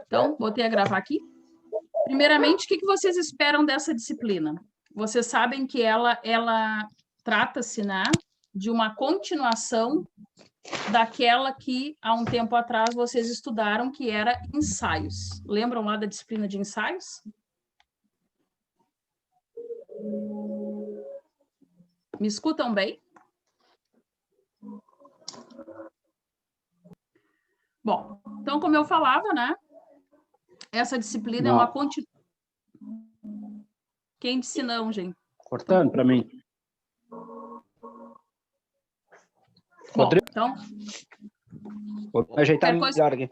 Então, botei a gravar aqui. Primeiramente, o que vocês esperam dessa disciplina? Vocês sabem que ela trata-se, né, de uma continuação daquela que, há um tempo atrás, vocês estudaram, que era ensaios. Lembram lá da disciplina de ensaios? Me escutam bem? Bom, então, como eu falava, né, essa disciplina é uma continuação. Quem disse não, gente? Cortando para mim. Bom, então... Vou ajeitar melhor aqui.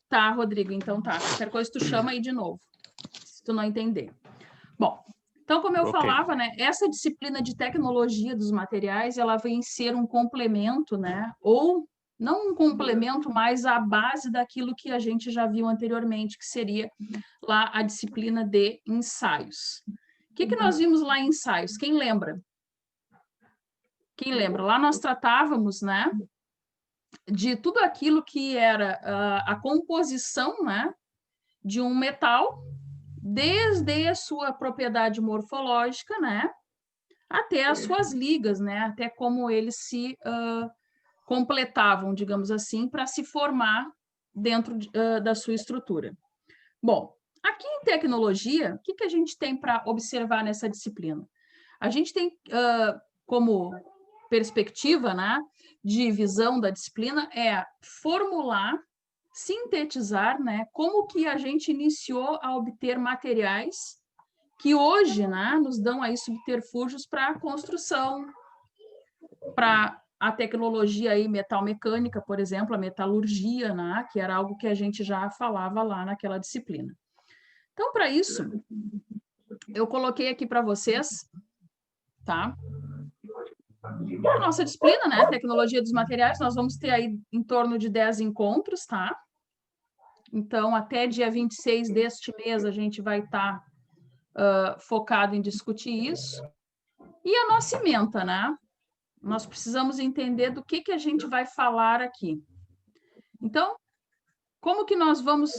Tá, Rodrigo, então tá. Qualquer coisa tu chama aí de novo, se tu não entender. Bom, então, como eu falava, né, essa disciplina de tecnologia dos materiais, ela vem ser um complemento, né, ou não um complemento, mas a base daquilo que a gente já viu anteriormente, que seria lá a disciplina de ensaios. O que nós vimos lá em ensaios? Quem lembra? Quem lembra? Lá nós tratávamos, né, de tudo aquilo que era a composição, né, de um metal, desde a sua propriedade morfológica, né, até as suas ligas, né, até como eles se completavam, digamos assim, para se formar dentro da sua estrutura. Bom, aqui em tecnologia, o que a gente tem para observar nessa disciplina? A gente tem como perspectiva, né, de visão da disciplina é formular, sintetizar, né, como que a gente iniciou a obter materiais que hoje, né, nos dão aí subterfúgios para a construção, para a tecnologia aí metalmecânica, por exemplo, a metalurgia, né, que era algo que a gente já falava lá naquela disciplina. Então, para isso, eu coloquei aqui para vocês, tá? A nossa disciplina, né, tecnologia dos materiais, nós vamos ter aí em torno de 10 encontros, tá? Então, até dia 26 deste mês, a gente vai estar focado em discutir isso. E a nossa ementa, né? Nós precisamos entender do que a gente vai falar aqui. Então, como que nós vamos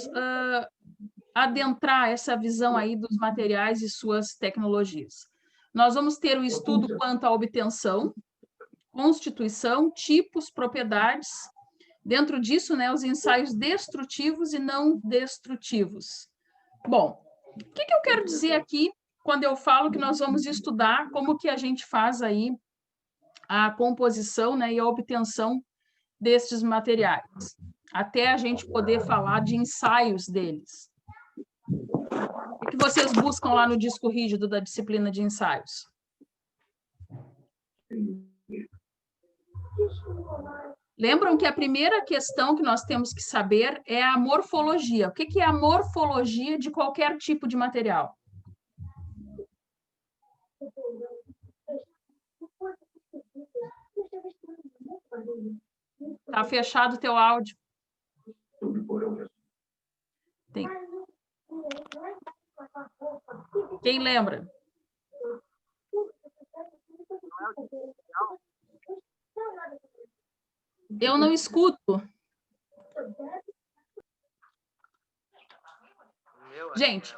adentrar essa visão aí dos materiais e suas tecnologias? Nós vamos ter o estudo quanto à obtenção, constituição, tipos, propriedades. Dentro disso, né, os ensaios destrutivos e não destrutivos. Bom, o que eu quero dizer aqui quando eu falo que nós vamos estudar como que a gente faz aí a composição, né, e a obtenção destes materiais, até a gente poder falar de ensaios deles. O que vocês buscam lá no disco rígido da disciplina de ensaios? Lembram que a primeira questão que nós temos que saber é a morfologia. O que é a morfologia de qualquer tipo de material? Tá fechado o teu áudio. Tem. Quem lembra? Eu não escuto. Gente,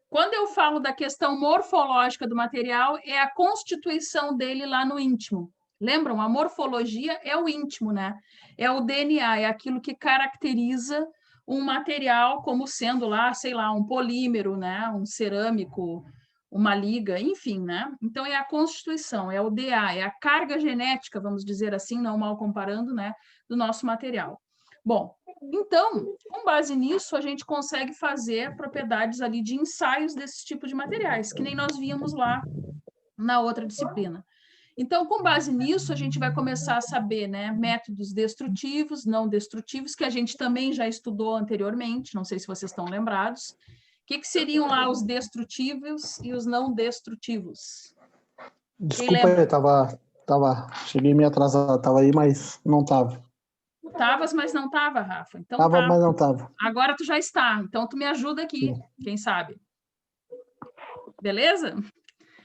quando eu falo da questão morfológica do material, é a constituição dele lá no íntimo. Lembram? A morfologia é o íntimo, né? É o DNA, é aquilo que caracteriza um material como sendo lá, sei lá, um polímero, né? Um cerâmico, uma liga, enfim, né? Então, é a constituição, é o DNA, é a carga genética, vamos dizer assim, não mal comparando, né? Do nosso material. Bom, então, com base nisso, a gente consegue fazer propriedades ali de ensaios desse tipo de materiais, que nem nós víamos lá na outra disciplina. Então, com base nisso, a gente vai começar a saber, né, métodos destrutivos, não destrutivos, que a gente também já estudou anteriormente, não sei se vocês estão lembrados. O que seriam lá os destrutivos e os não destrutivos? Desculpa, eu cheguei meio atrasado, estava aí, mas não estava. Tavas, mas não estava, Rafa. Então, tava, tá. Mas não estava. Agora tu já está, então tu me ajuda aqui, quem sabe. Beleza?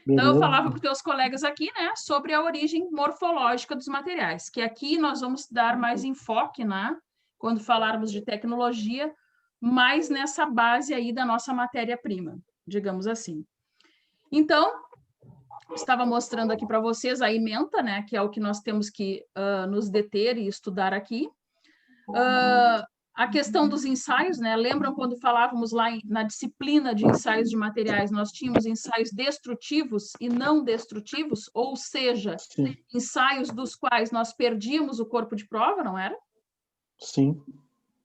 Então, eu falava para os teus colegas aqui, né, sobre a origem morfológica dos materiais, que aqui nós vamos dar mais enfoque, né, quando falarmos de tecnologia, mais nessa base aí da nossa matéria-prima, digamos assim. Então, estava mostrando aqui para vocês a ementa, né, que é o que nós temos que nos deter e estudar aqui. A questão dos ensaios, né? Lembram quando falávamos lá na disciplina de ensaios de materiais, nós tínhamos ensaios destrutivos e não destrutivos, ou seja, Sim. ensaios dos quais nós perdíamos o corpo de prova, não era? Sim.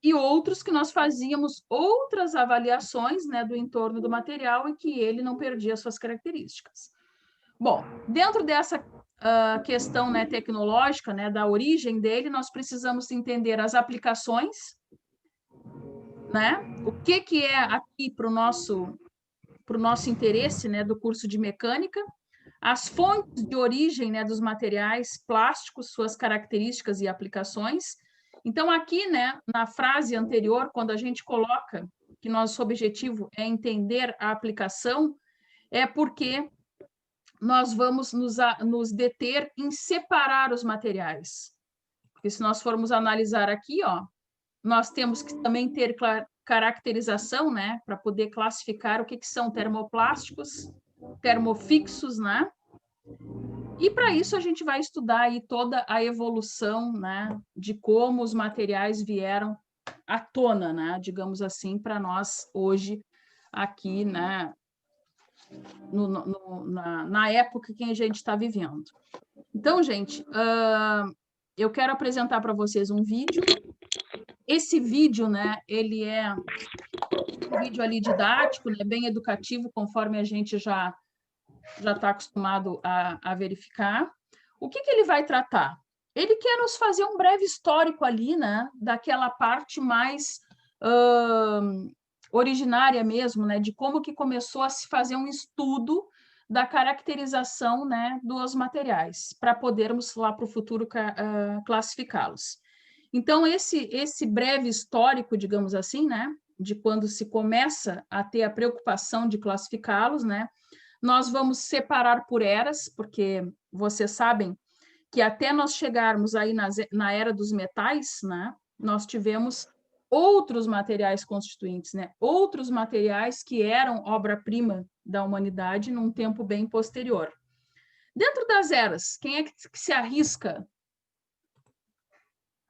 E outros que nós fazíamos outras avaliações, né, do entorno do material e que ele não perdia suas características. Bom, dentro dessa questão, né, tecnológica, né, da origem dele, nós precisamos entender as aplicações, né? O que é aqui para o nosso interesse, né, do curso de mecânica, as fontes de origem, né, dos materiais plásticos, suas características e aplicações. Então, aqui, né, na frase anterior, quando a gente coloca que nosso objetivo é entender a aplicação, é porque nós vamos nos deter em separar os materiais. Porque se nós formos analisar aqui, ó, nós temos que também ter caracterização, né, para poder classificar o que são termoplásticos, termofixos, né? E para isso a gente vai estudar aí toda a evolução, né, de como os materiais vieram à tona, né, digamos assim, para nós hoje aqui, né, na época que a gente está vivendo. Então, gente, eu quero apresentar para vocês um vídeo. Esse vídeo, né, ele é um vídeo ali didático, né, bem educativo, conforme a gente já está acostumado a verificar. O que ele vai tratar? Ele quer nos fazer um breve histórico ali, né, daquela parte mais originária mesmo, né, de como que começou a se fazer um estudo da caracterização, né, dos materiais, para podermos lá para o futuro classificá-los. Então, esse breve histórico, digamos assim, né, de quando se começa a ter a preocupação de classificá-los, né, nós vamos separar por eras, porque vocês sabem que até nós chegarmos aí na era dos metais, né, nós tivemos outros materiais constituintes, né, outros materiais que eram obra-prima da humanidade num tempo bem posterior. Dentro das eras, quem é que se arrisca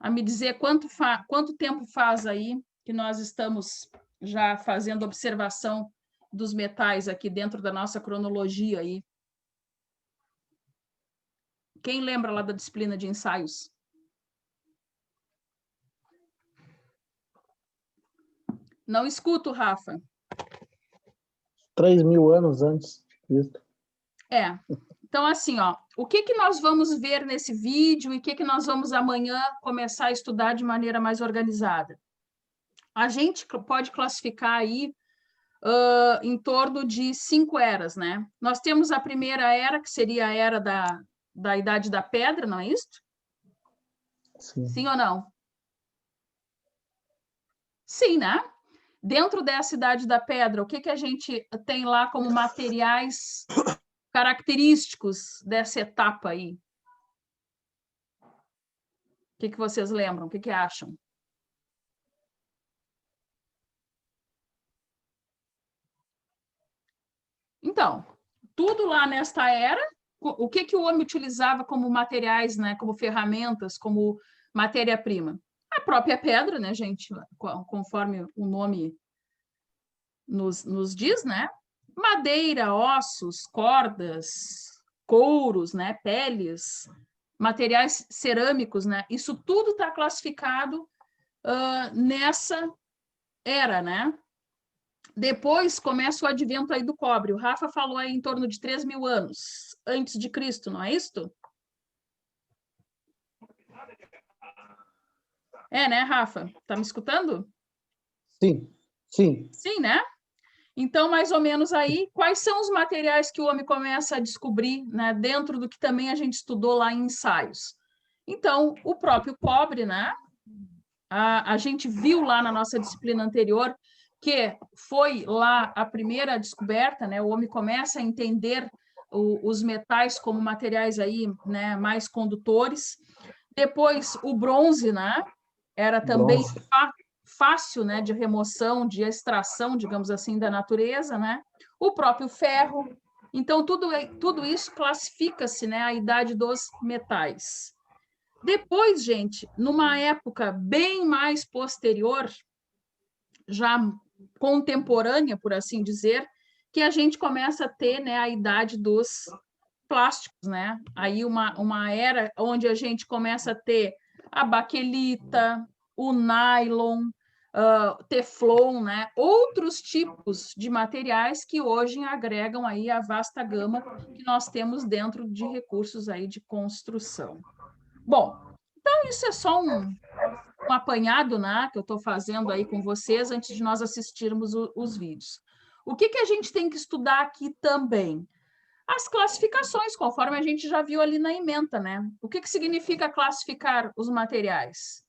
a me dizer quanto tempo faz aí que nós estamos já fazendo observação dos metais aqui dentro da nossa cronologia aí? Quem lembra lá da disciplina de ensaios? Não escuto, Rafa. 3.000 anos antes disso. Então, assim, ó, o que nós vamos ver nesse vídeo e o que nós vamos amanhã começar a estudar de maneira mais organizada? A gente pode classificar aí em torno de 5 eras, né? Nós temos a primeira era, que seria a era da Idade da Pedra, não é isso? Sim. Sim ou não? Sim, né? Dentro dessa Idade da Pedra, o que a gente tem lá como materiais característicos dessa etapa aí? O que vocês lembram? O que acham? Então, tudo lá nesta era, o que o homem utilizava como materiais, né, como ferramentas, como matéria-prima? A própria pedra, né, gente, conforme o nome nos diz, né? Madeira, ossos, cordas, couros, né, peles, materiais cerâmicos, né? Isso tudo está classificado nessa era, né? Depois começa o advento aí do cobre. O Rafa falou aí em torno de 3.000 anos antes de Cristo, não é isso? Né, Rafa? Tá me escutando? Sim, sim. Sim, né? Então, mais ou menos aí, quais são os materiais que o homem começa a descobrir, né, dentro do que também a gente estudou lá em ensaios? Então, o próprio cobre, né? A gente viu lá na nossa disciplina anterior que foi lá a primeira descoberta, né? O homem começa a entender os metais como materiais aí, né, mais condutores. Depois, o bronze, né? Era também fácil, né, de remoção, de extração, digamos assim, da natureza, né? O próprio ferro. Então, tudo isso classifica-se, né, a idade dos metais. Depois, gente, numa época bem mais posterior, já contemporânea, por assim dizer, que a gente começa a ter, né, a idade dos plásticos, né? Aí uma era onde a gente começa a ter a baquelita, o nylon, teflon, né? Outros tipos de materiais que hoje agregam aí a vasta gama que nós temos dentro de recursos aí de construção. Bom, então isso é só um apanhado, né, que eu estou fazendo aí com vocês antes de nós assistirmos os vídeos. O que a gente tem que estudar aqui também? As classificações, conforme a gente já viu ali na ementa, né? O que significa classificar os materiais?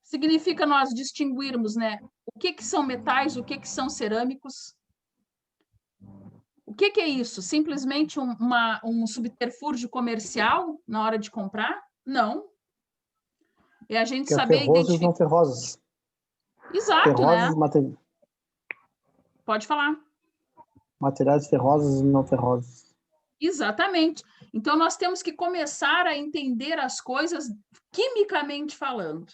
Significa nós distinguirmos, né, o que são metais, o que são cerâmicos. O que é isso? Simplesmente um subterfúgio comercial na hora de comprar? Não. É a gente saber ferrosos e não ferrosos. Exato, ferrosos, né? Pode falar. Materiais ferrosos e não ferrosos. Exatamente. Então, nós temos que começar a entender as coisas quimicamente falando.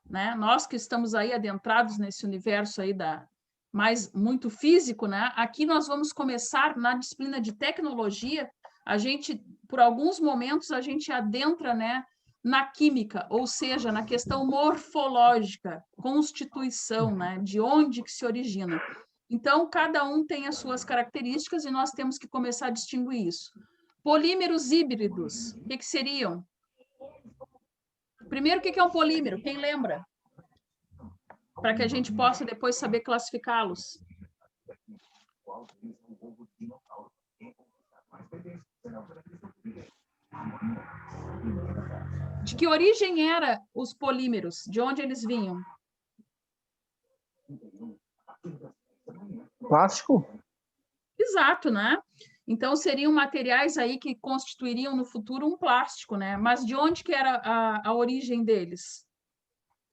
Né? Nós que estamos aí adentrados nesse universo aí mais muito físico, né? Aqui nós vamos começar na disciplina de tecnologia, por alguns momentos, a gente adentra, né, na química, ou seja, na questão morfológica, constituição, né, de onde que se origina. Então, cada um tem as suas características e nós temos que começar a distinguir isso. Polímeros híbridos, o que seriam? Primeiro, o que é um polímero? Quem lembra? Para que a gente possa depois saber classificá-los. De que origem eram os polímeros? De onde eles vinham? Plástico? Exato, né? Então, seriam materiais aí que constituiriam no futuro um plástico, né? Mas de onde que era a origem deles?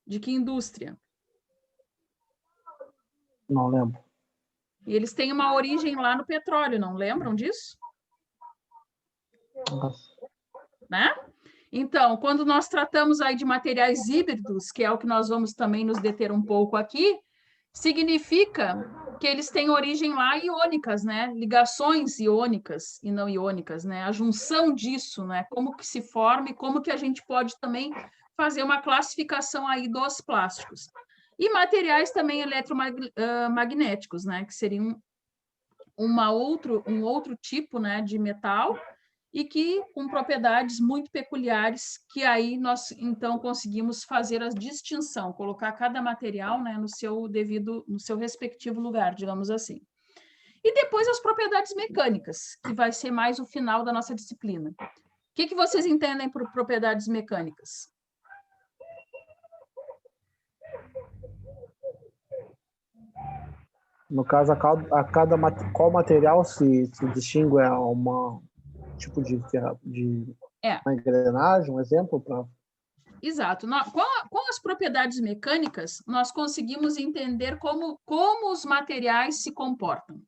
De que indústria? Não lembro. E eles têm uma origem lá no petróleo, não lembram disso? Né? Então, quando nós tratamos aí de materiais híbridos, que é o que nós vamos também nos deter um pouco aqui, significa que eles têm origem lá iônicas, né? Ligações iônicas e não iônicas, né? A junção disso, né? Como que se forma e como que a gente pode também fazer uma classificação aí dos plásticos. E materiais também eletromagnéticos, né? Que seriam um outro tipo, né, de metal e que com propriedades muito peculiares, que aí nós, então, conseguimos fazer a distinção, colocar cada material, né, no seu respectivo lugar, digamos assim. E depois as propriedades mecânicas, que vai ser mais o final da nossa disciplina. O que vocês entendem por propriedades mecânicas? No caso, qual material se distingue a uma tipo de uma engrenagem, um exemplo para... Exato. Com as propriedades mecânicas, nós conseguimos entender como os materiais se comportam.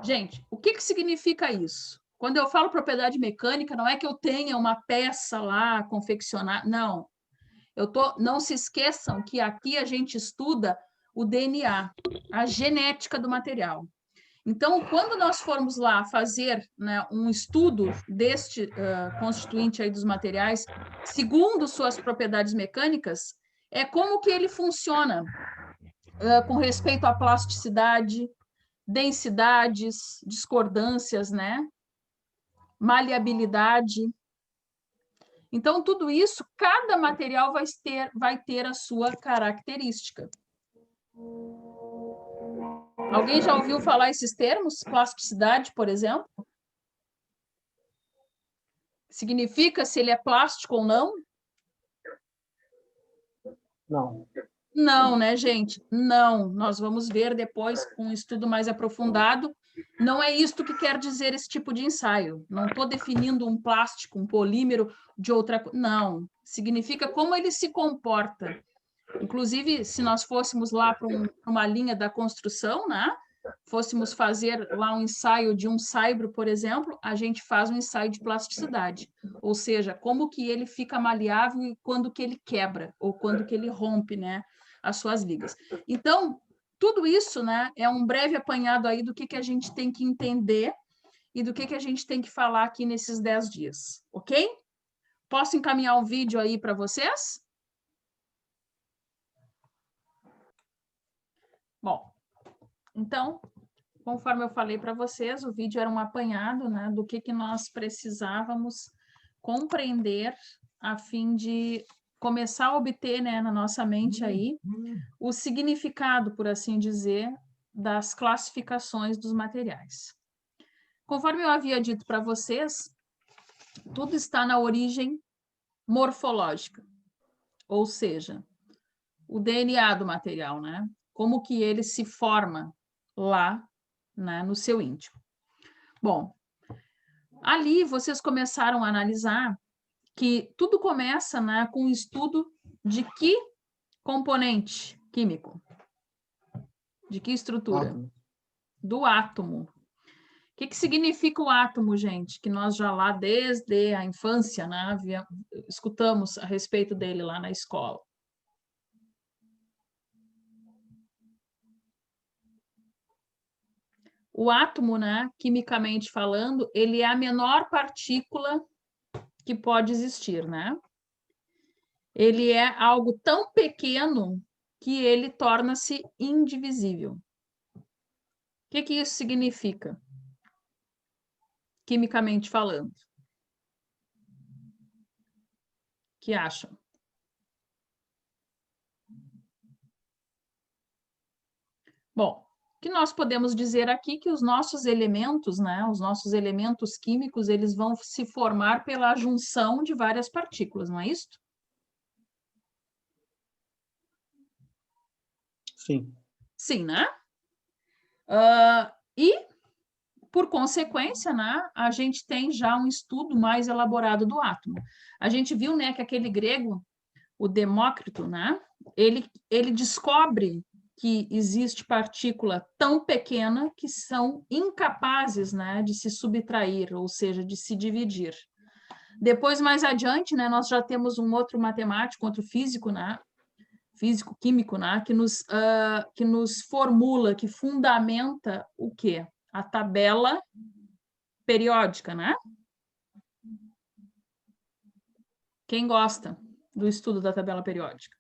Gente, o que significa isso? Quando eu falo propriedade mecânica, não é que eu tenha uma peça lá confeccionada, não. Não se esqueçam que aqui a gente estuda o DNA, a genética do material. Então, quando nós formos lá fazer, né, um estudo deste constituinte aí dos materiais, segundo suas propriedades mecânicas, é como que ele funciona com respeito à plasticidade, densidades, discordâncias, né, maleabilidade. Então, tudo isso, cada material vai ter a sua característica. Alguém já ouviu falar esses termos? Plasticidade, por exemplo? Significa se ele é plástico ou não? Não. Não, né, gente? Não. Nós vamos ver depois, com um estudo mais aprofundado. Não é isto que quer dizer esse tipo de ensaio. Não estou definindo um plástico, um polímero de outra coisa. Não. Significa como ele se comporta. Inclusive, se nós fôssemos lá para uma linha da construção, né? Fôssemos fazer lá um ensaio de um saibro, por exemplo, a gente faz um ensaio de plasticidade, ou seja, como que ele fica maleável e quando que ele quebra, ou quando que ele rompe, né, as suas ligas. Então, tudo isso, né, é um breve apanhado aí do que a gente tem que entender e do que a gente tem que falar aqui nesses 10 dias, ok? Posso encaminhar o vídeo aí para vocês? Bom, então, conforme eu falei para vocês, o vídeo era um apanhado, né, do que nós precisávamos compreender a fim de começar a obter, né, na nossa mente aí o significado, por assim dizer, das classificações dos materiais. Conforme eu havia dito para vocês, tudo está na origem morfológica, ou seja, o DNA do material, né? Como que ele se forma lá, né, no seu íntimo. Bom, ali vocês começaram a analisar que tudo começa, né, com o estudo de que componente químico? De que estrutura? Átomo. Do átomo. O que significa o átomo, gente? Que nós já lá, desde a infância, né, escutamos a respeito dele lá na escola. O átomo, né, quimicamente falando, ele é a menor partícula que pode existir, né? Ele é algo tão pequeno que ele torna-se indivisível. O que isso significa? Quimicamente falando. O que acham? Bom, o que nós podemos dizer aqui que os nossos elementos, né, os nossos elementos químicos, eles vão se formar pela junção de várias partículas, não é isso? Sim. Sim, né? E, por consequência, né, a gente tem já um estudo mais elaborado do átomo. A gente viu, né, que aquele grego, o Demócrito, né, ele descobre que existe partícula tão pequena que são incapazes, né, de se subtrair, ou seja, de se dividir. Depois, mais adiante, né, nós já temos um outro matemático, outro físico, né, físico-químico, né, que nos formula, que fundamenta o quê? A tabela periódica, né? Quem gosta do estudo da tabela periódica?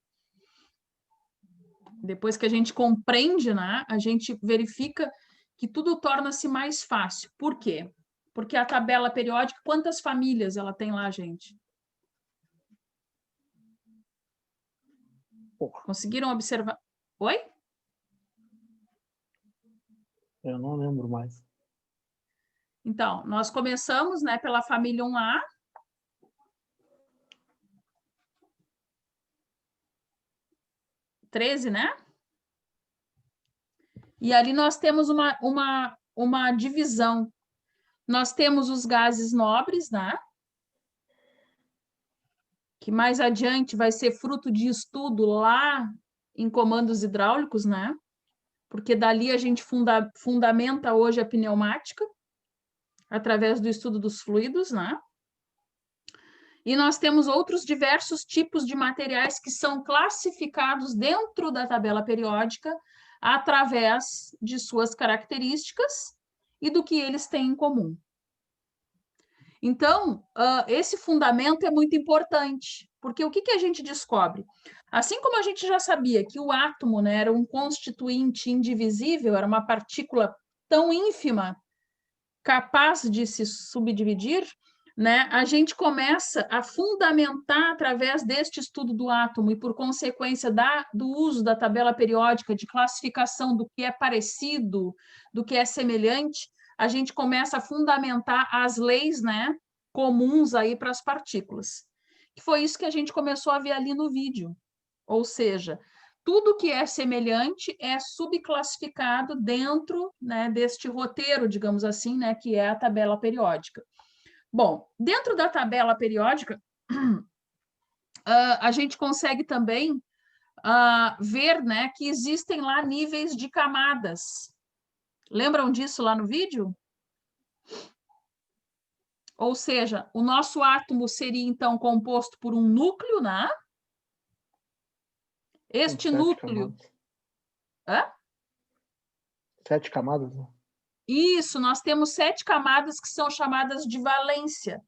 Depois que a gente compreende, né, a gente verifica que tudo torna-se mais fácil. Por quê? Porque a tabela periódica, quantas famílias ela tem lá, gente? Conseguiram observar? Oi? Eu não lembro mais. Então, nós começamos, né, pela família 1A. (13), né? E ali nós temos uma divisão. Nós temos os gases nobres, né? Que mais adiante vai ser fruto de estudo lá em comandos hidráulicos, né? Porque dali a gente fundamenta hoje a pneumática, através do estudo dos fluidos, né? E nós temos outros diversos tipos de materiais que são classificados dentro da tabela periódica através de suas características e do que eles têm em comum. Então, esse fundamento é muito importante, porque o que a gente descobre? Assim como a gente já sabia que o átomo, né, era um constituinte indivisível, era uma partícula tão ínfima, capaz de se subdividir, né, a gente começa a fundamentar através deste estudo do átomo e, por consequência, do uso da tabela periódica de classificação do que é parecido, do que é semelhante, a gente começa a fundamentar as leis, né, comuns aí para as partículas. Que foi isso que a gente começou a ver ali no vídeo. Ou seja, tudo que é semelhante é subclassificado dentro, né, deste roteiro, digamos assim, né, que é a tabela periódica. Bom, dentro da tabela periódica, a gente consegue também ver, né, que existem lá níveis de camadas. Lembram disso lá no vídeo? Ou seja, o nosso átomo seria, então, composto por um núcleo, né? Este núcleo... Hã? 7 camadas, né? Isso, nós temos 7 camadas que são chamadas de valência.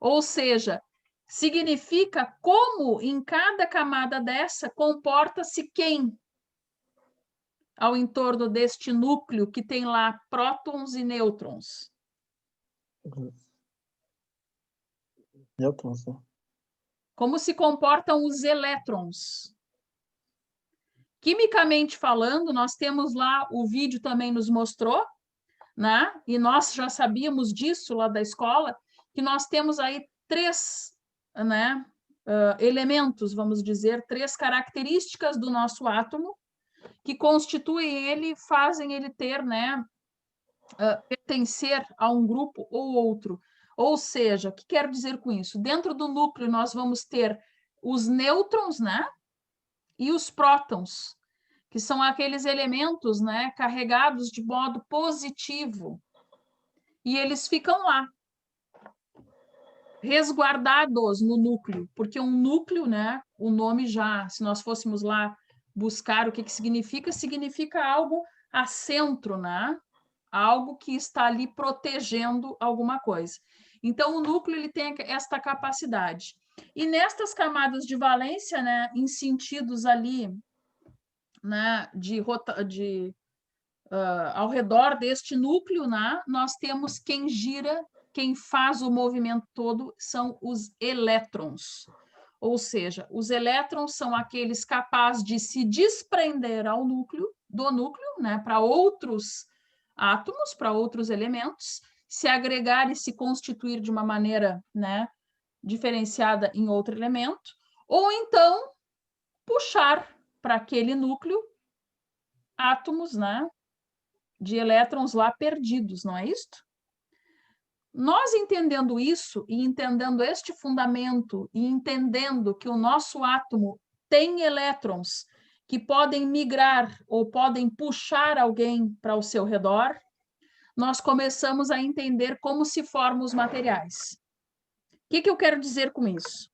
Ou seja, significa como em cada camada dessa comporta-se quem ao entorno deste núcleo que tem lá prótons e nêutrons. Nêutrons, né? Como se comportam os elétrons. Quimicamente falando, nós temos lá, o vídeo também nos mostrou, né? E nós já sabíamos disso lá da escola, que nós temos aí 3, né, elementos, vamos dizer, 3 características do nosso átomo, que constituem ele, fazem ele ter, né, pertencer a um grupo ou outro. Ou seja, o que quero dizer com isso? Dentro do núcleo nós vamos ter os nêutrons, né, e os prótons, que são aqueles elementos, né, carregados de modo positivo. E eles ficam lá, resguardados no núcleo, porque um núcleo, né, o nome já, se nós fôssemos lá buscar o que significa, significa algo acentro, né? Algo que está ali protegendo alguma coisa. Então, o núcleo ele tem esta capacidade. E nestas camadas de valência, né, em sentidos ali, né, ao redor deste núcleo, né, nós temos quem gira, quem faz o movimento todo são os elétrons. Ou seja, os elétrons são aqueles capazes de se desprender do núcleo, né, para outros átomos, para outros elementos, se agregar e se constituir de uma maneira, né, diferenciada em outro elemento, ou então puxar para aquele núcleo átomos, né, de elétrons lá perdidos, não é isto? Nós entendendo isso e entendendo este fundamento e entendendo que o nosso átomo tem elétrons que podem migrar ou podem puxar alguém para o seu redor, nós começamos a entender como se formam os materiais. O que eu quero dizer com isso?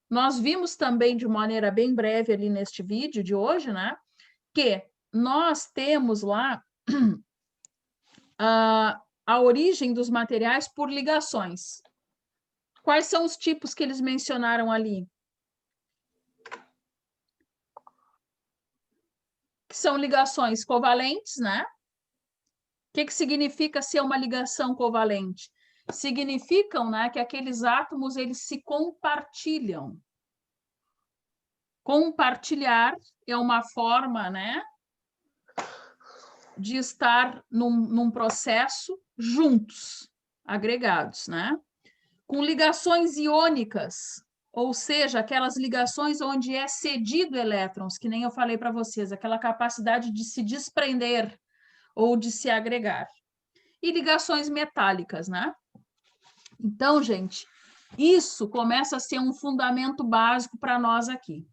Nós vimos também de maneira bem breve ali neste vídeo de hoje, né, que nós temos lá a origem dos materiais por ligações. Quais são os tipos que eles mencionaram ali? Que são ligações covalentes, né? O que significa ser uma ligação covalente? Significam, né, que aqueles átomos eles se compartilham. Compartilhar é uma forma, né, de estar num processo juntos, agregados, né? Com ligações iônicas, ou seja, aquelas ligações onde é cedido elétrons, que nem eu falei para vocês, aquela capacidade de se desprender ou de se agregar. E ligações metálicas, né? Então, gente, isso começa a ser um fundamento básico para nós aqui.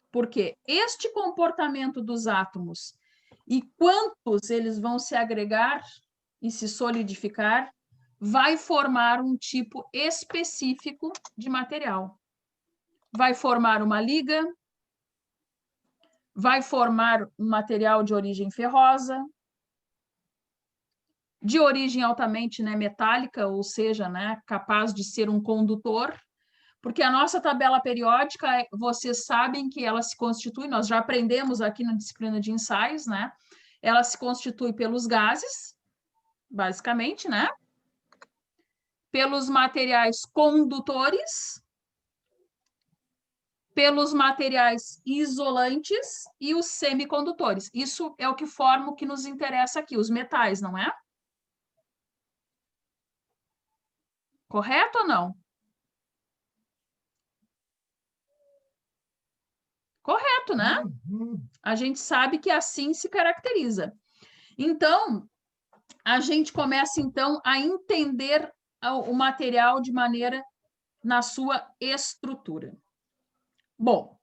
Porque este comportamento dos átomos e quantos eles vão se agregar e se solidificar vai formar um tipo específico de material. Vai formar uma liga, vai formar um material de origem ferrosa, de origem altamente, né, metálica, ou seja, né, capaz de ser um condutor, porque a nossa tabela periódica, vocês sabem que ela se constitui, nós já aprendemos aqui na disciplina de ensaios, né? Ela se constitui pelos gases, basicamente, né? Pelos materiais condutores, pelos materiais isolantes e os semicondutores. Isso é o que forma o que nos interessa aqui, os metais, não é? Correto ou não? Correto, né? A gente sabe que assim se caracteriza. Então, a gente começa, então, a entender o material de maneira na sua estrutura. Bom,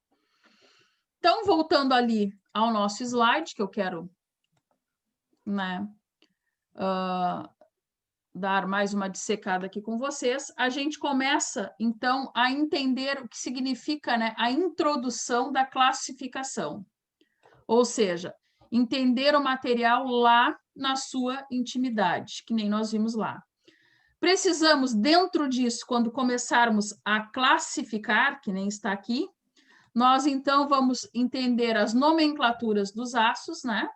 Então, voltando ali ao nosso slide, que eu quero, né, dar mais uma dissecada aqui com vocês, a gente começa, então, a entender o que significa, né, a introdução da classificação. Ou seja, entender o material lá na sua intimidade, que nem nós vimos lá. Precisamos, dentro disso, quando começarmos a classificar, que nem está aqui, nós, então, vamos entender as nomenclaturas dos aços, né?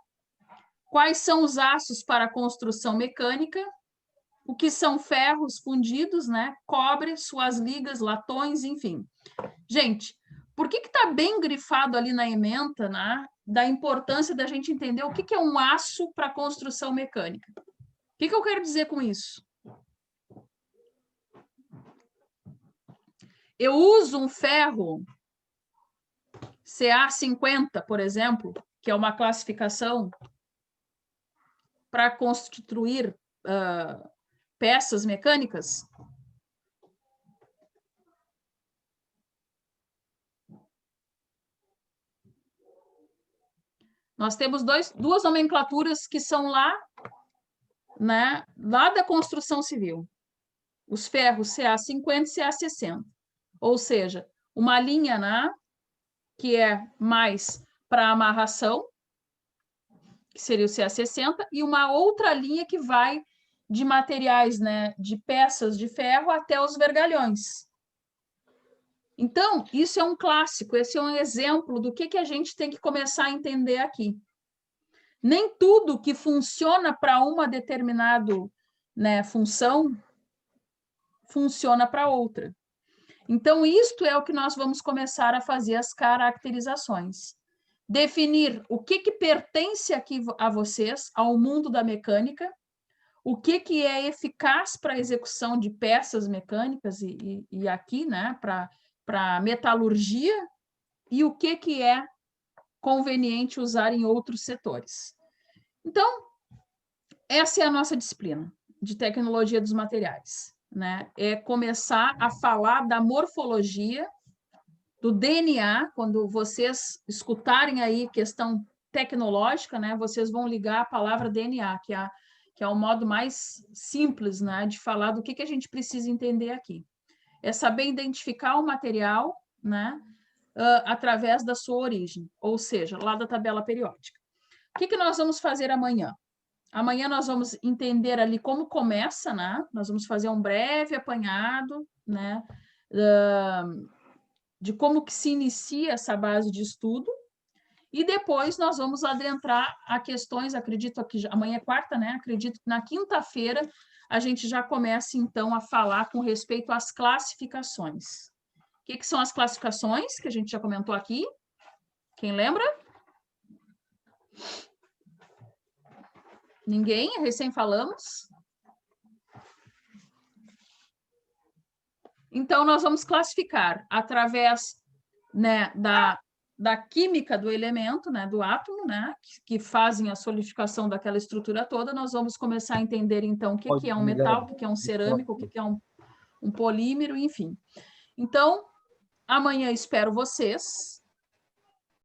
Quais são os aços para a construção mecânica, o que são ferros fundidos, né? Cobre, suas ligas, latões, enfim. Gente, por que está bem grifado ali na ementa, né? Da importância da gente entender o que é um aço para construção mecânica? O que eu quero dizer com isso? Eu uso um ferro CA50, por exemplo, que é uma classificação para construir peças mecânicas. Nós temos duas nomenclaturas que são lá, né, lá da construção civil. Os ferros CA50 e CA60. Ou seja, uma linha, né, que é mais para amarração, que seria o CA60, e uma outra linha que vai de materiais, né, de peças de ferro até os vergalhões. Então, isso é um clássico, esse é um exemplo do que a gente tem que começar a entender aqui. Nem tudo que funciona para uma determinada, né, função funciona para outra. Então, isto é o que nós vamos começar a fazer, as caracterizações. Definir o que pertence aqui a vocês, ao mundo da mecânica, o que é eficaz para a execução de peças mecânicas e aqui, né, para metalurgia, e o que é conveniente usar em outros setores. Então, essa é a nossa disciplina de tecnologia dos materiais, né? É começar a falar da morfologia, do DNA, quando vocês escutarem aí questão tecnológica, né, vocês vão ligar a palavra DNA, que é o modo mais simples, né, de falar do que a gente precisa entender aqui. É saber identificar o material, né, através da sua origem, ou seja, lá da tabela periódica. O que nós vamos fazer amanhã? Amanhã nós vamos entender ali como começa, né? Nós vamos fazer um breve apanhado, né, de como que se inicia essa base de estudo, e depois nós vamos adentrar a questões, acredito que amanhã é quarta, né? Acredito que na quinta-feira a gente já começa, então, a falar com respeito às classificações. O que são as classificações, que a gente já comentou aqui? Quem lembra? Ninguém? Recém falamos? Então, nós vamos classificar através, né, da química do elemento, né, do átomo, né, que fazem a solidificação daquela estrutura toda. Nós vamos começar a entender, então, o que é um metal, o que é um cerâmico, o que é um polímero, enfim. Então, amanhã espero vocês,